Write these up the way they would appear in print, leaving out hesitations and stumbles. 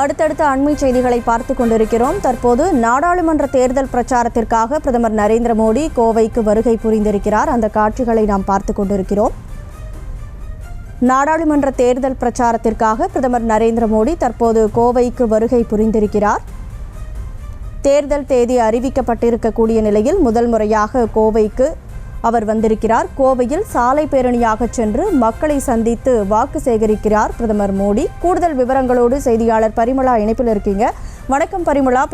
அடுத்தடுத்த அண்மை செய்திகளை பார்த்து கொண்டிருக்கிறோம். தற்போது நாடாளுமன்ற தேர்தல் பிரச்சாரத்திற்காக பிரதமர் நரேந்திர மோடி கோவைக்கு வருகை புரிந்திருக்கிறார். அந்த காட்சிகளை நாம் பார்த்து கொண்டிருக்கிறோம். நாடாளுமன்ற தேர்தல் பிரச்சாரத்திற்காக பிரதமர் நரேந்திர மோடி தற்போது கோவைக்கு வருகை புரிந்திருக்கிறார். தேர்தல் தேதி அறிவிக்கப்பட்டிருக்கக்கூடிய நிலையில் முதல் முறையாக கோவைக்கு அவர் வந்திருக்கிறார். கோவையில் சாலை பேரணியாக சென்று மக்களை சந்தித்து வாக்கு சேகரிக்கிறார் பிரதமர் மோடி. கூடுதல் விவரங்களோடு செய்தியாளர் பரிமளா இணைப்பில் இருக்கீங்க. வணக்கம் பரிமளா.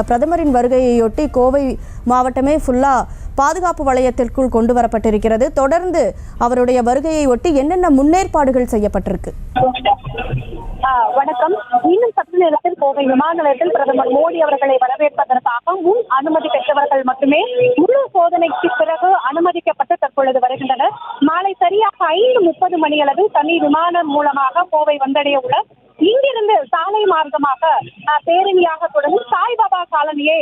பிரதமரின் வருகையொட்டி கோவை மாவட்டமே ஃபுல்லா பாதுகாப்பு வளையத்திற்குள் கொண்டு வரப்பட்டிருக்கிறது. தொடர்ந்து அவருடைய வருகையை ஒட்டி என்னென்ன முன்னேற்பாடுகள் செய்யப்பட்டிருக்கு? வணக்கம். இன்னும் சற்று நேரத்தில் கோவை விமான நிலையத்தில் பிரதமர் மோடி அவர்களை வரவேற்பதற்காக முன் அனுமதி பெற்றவர்கள் மட்டுமே முழு சோதனைக்கு பிறகு அனுமதிக்கப்பட்டு தற்பொழுது வருகின்றனர். மாலை சரியாக 5:30 மணியளவில் தனி விமானம் மூலமாக கோவை வந்தடைய உள்ள இங்கிருந்து சாலை மார்க்கமாக பேரணியாக தொடர்ந்து சாய்பாபா காலனியை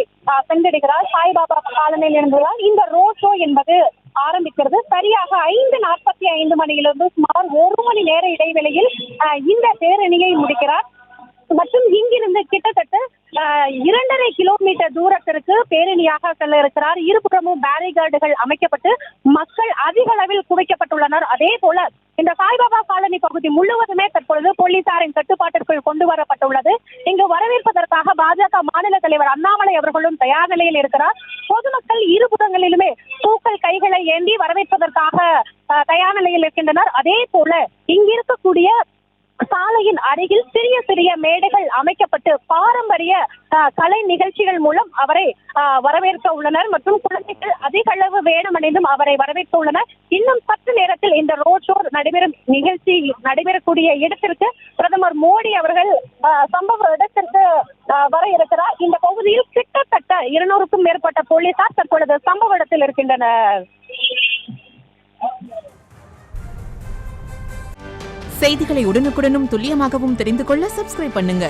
சென்றடைகிறார். சாய்பாபா காலனியில் இருந்துதான் இந்த ரோட் ஷோ என்பது ஆரம்பிக்கிறது. சரியாக 5:45 மணியிலிருந்து சுமார் 1 மணி நேர இடைவெளியில் இந்த பேரணியை முடிக்கிறார். மற்றும் இங்கிருந்து கிட்டத்தட்ட 2.5 கிலோமீட்டர் தூரத்திற்கு பேரணியாக செல்ல இருக்கிறார். இருபுறமும் பேரிகார்டுகள் அமைக்கப்பட்டு மக்கள் அதிக அளவில் குவிக்கப்பட்டுள்ளனர். அதே போல இந்த சாய்பாபா காலனி பகுதி முழுவதுமே தற்பொழுது போலீசாரின் கட்டுப்பாட்டிற்குள் கொண்டு வரப்பட்டுள்ளது. இங்கு வரவேற்பதற்காக பாஜக மாநில தலைவர் அண்ணாமலை அவர்களும் தயார் நிலையில் இருக்கிறார். பொதுமக்கள் இருபுறங்களிலுமே பூக்கள் கைகளை ஏந்தி வரவேற்பதற்காக தயார் நிலையில் இருக்கின்றனர். அதே போல இங்கிருக்கக்கூடிய சாலையின் அருகில் சிறிய சிறிய மேடைகள் அமைக்கப்பட்டு பாரம்பரிய கலை நிகழ்ச்சிகள் மூலம் அவரை வரவேற்க உள்ளனர். மற்றும் குழந்தைகள் அதிக அளவு வேடமடைந்தும் அவரை வரவேற்க உள்ளனர். இன்னும் சற்று நேரத்தில் இந்த ரோட் ஷோ நடைபெறும் நிகழ்ச்சி நடைபெறக்கூடிய இடத்திற்கு பிரதமர் மோடி அவர்கள் சம்பவ இடத்திற்கு வர இருக்கிறார். இந்த பகுதியில் கிட்டத்தட்ட 200க்கும் மேற்பட்ட போலீசார் தற்பொழுது சம்பவ இடத்தில் இருக்கின்றனர். செய்திகளை உடனுக்குடனும் துல்லியமாகவும் தெரிந்து கொள்ள சப்ஸ்கிரைப் பண்ணுங்க.